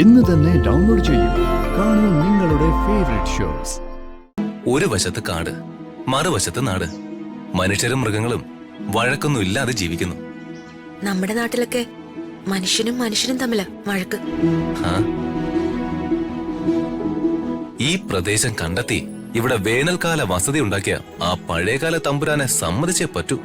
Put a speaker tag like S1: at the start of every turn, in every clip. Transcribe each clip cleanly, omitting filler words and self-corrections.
S1: ഇന്ന് തന്നെ ഡൗൺലോഡ് ചെയ്യൂ. കാണൂ നിങ്ങളുടെ ഫേവറേറ്റ് ഷോസ്.
S2: ഒരു വശത്ത് കാട്, മറുവശത്ത് നാട്. മനുഷ്യരും മൃഗങ്ങളും വഴക്കൊന്നും ഇല്ലാതെ ജീവിക്കുന്നു.
S3: നമ്മുടെ നാട്ടിലൊക്കെ മനുഷ്യനും തമ്മിലാ വഴക്ക്.
S2: ഈ പ്രദേശം കണ്ടെത്തി ഇവിടെ വേനൽക്കാല വസതി ഉണ്ടാക്കിയ ആ പഴയകാല തമ്പുരാനെ സമ്മതിച്ചേ പറ്റൂ.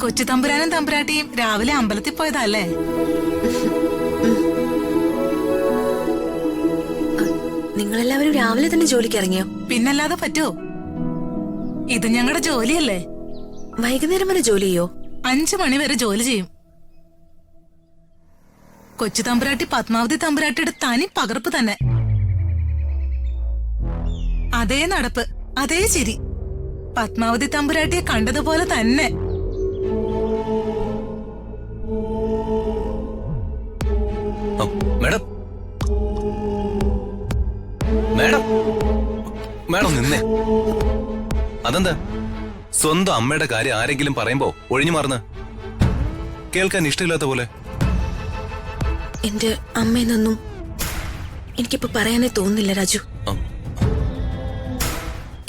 S4: കൊച്ചു തമ്പുരാനും തമ്പുരാട്ടിയും രാവിലെ അമ്പലത്തിൽ പോയതല്ലേ?
S3: നിങ്ങളെല്ലാവരും രാവിലെ തന്നെ ജോലിക്ക് ഇറങ്ങിയോ?
S4: പിന്നല്ലാതെ പറ്റുമോ? ഇത് ഞങ്ങളുടെ ജോലിയല്ലേ.
S3: വൈകുന്നേരം വരെ ജോലി ചെയ്യോ?
S4: 5 മണി വരെ ജോലി ചെയ്യും. കൊച്ചു തമ്പുരാട്ടി പത്മാവതി തമ്പുരാട്ടിയുടെ തനി പകർപ്പ് തന്നെ. അതേ നടപ്പ്, അതേ ചിരി. പത്മാവതി തമ്പുരാട്ടിയെ കണ്ടതുപോലെ തന്നെ.
S2: മേഡം, മേഡം, മേഡം നിന്നേ. അതെന്താ സ്വന്തം അമ്മയുടെ കാര്യം ആരെങ്കിലും പറയുമ്പോ ഒഴിഞ്ഞു മാറുന്ന? കേൾക്കാൻ ഇഷ്ടമില്ലാത്ത പോലെ.
S3: എന്റെ അമ്മയെന്നൊന്നും എനിക്കിപ്പോ പറയാനേ തോന്നുന്നില്ല രാജു.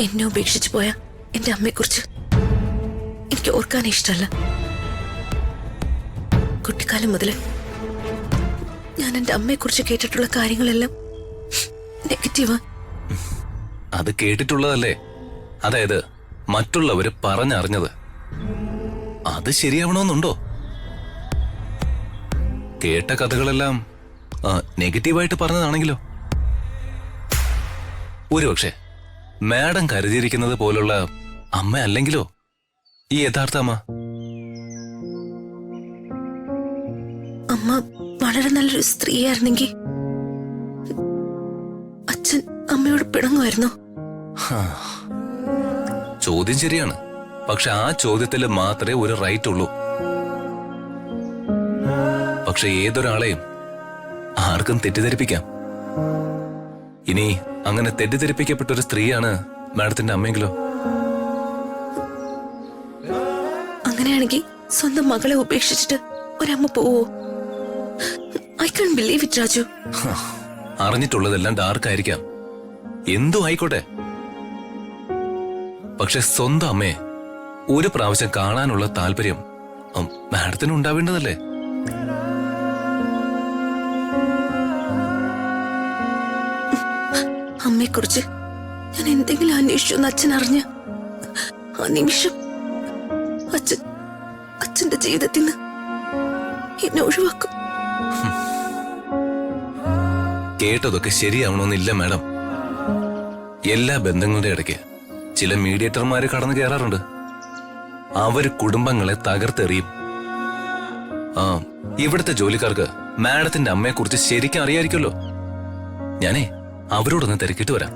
S3: എന്നെ ഉപേക്ഷിച്ചു പോയ എന്റെ അമ്മയെക്കുറിച്ച് എനിക്ക് ഓർക്കാനേ ഇഷ്ടമല്ല. കുട്ടിക്കാലം മുതല് ഞാൻ എന്റെ അമ്മയെക്കുറിച്ച് കേട്ടിട്ടുള്ള കാര്യങ്ങളെല്ലാം നെഗറ്റീവാ.
S2: അത് കേട്ടിട്ടുള്ളതല്ലേ, അതായത് മറ്റുള്ളവര് പറഞ്ഞറിഞ്ഞത്. അത് ശരിയാവണമെന്നുണ്ടോ? കേട്ട കഥകളെല്ലാം നെഗറ്റീവായിട്ട് പറഞ്ഞതാണെങ്കിലോ? ഒരുപക്ഷെ മാഡം കരുതിയിരിക്കുന്നത് പോലുള്ള അമ്മ അല്ലെങ്കിലോ ഈ യഥാർത്ഥ അമ്മ?
S3: അമ്മ വളരെ നല്ലൊരു സ്ത്രീയായിരുന്നെങ്കിൽ അച്ഛൻ അമ്മയോട് പിണങ്ങുമായിരുന്നോ?
S2: ചോദ്യം ശരിയാണ്, പക്ഷെ ആ ചോദ്യത്തിൽ മാത്രമേ ഒരു റൈറ്റ് ഉള്ളൂ. പക്ഷെ ഏതൊരാളെയും ആർക്കും തെറ്റിദ്ധരിപ്പിക്കാം. ഇനി അങ്ങനെ തെറ്റിദ്ധരിപ്പിക്കപ്പെട്ട ഒരു സ്ത്രീയാണ് മാഡത്തിന്റെ അമ്മയെങ്കിലോ?
S3: അങ്ങനെയാണെങ്കിൽ സ്വന്തം മകളെ ഉപേക്ഷിച്ചിട്ട് ഒരമ്മ പോവോ? I can't believe it Raju.
S2: അറിഞ്ഞിട്ടുള്ളതെല്ലാം ഡാർക്ക് ആയിരിക്കാം, എന്തും ആയിക്കോട്ടെ. പക്ഷെ സ്വന്തം അമ്മയെ ഒരു പ്രാവശ്യം കാണാനുള്ള താല്പര്യം മാഡത്തിന് ഉണ്ടാവേണ്ടതല്ലേ?
S3: അമ്മയെക്കുറിച്ച് ഞാൻ എന്തെങ്കിലും അന്വേഷിച്ചു അച്ഛൻ അറിഞ്ഞ ആ നിമിഷം അച്ഛന്റെ ജീവിതത്തിൽ നിന്ന് എന്നെ ഒഴിവാക്കും.
S2: കേട്ടതൊക്കെ ശരിയാവണമെന്നില്ല മാഡം. എല്ലാ ബന്ധങ്ങളുടെ ഇടയ്ക്ക് ചില മീഡിയേറ്റർമാര് കടന്നു കയറാറുണ്ട്. അവര് കുടുംബങ്ങളെ തകർത്തെറിയും. ഇവിടുത്തെ ജോലിക്കാർക്ക് മാഡത്തിന്റെ അമ്മയെ കുറിച്ച് ശരിക്കും അറിയായിരിക്കുമല്ലോ. ഞാനേ അവരോടൊന്ന് തിരക്കിട്ട് വരാം.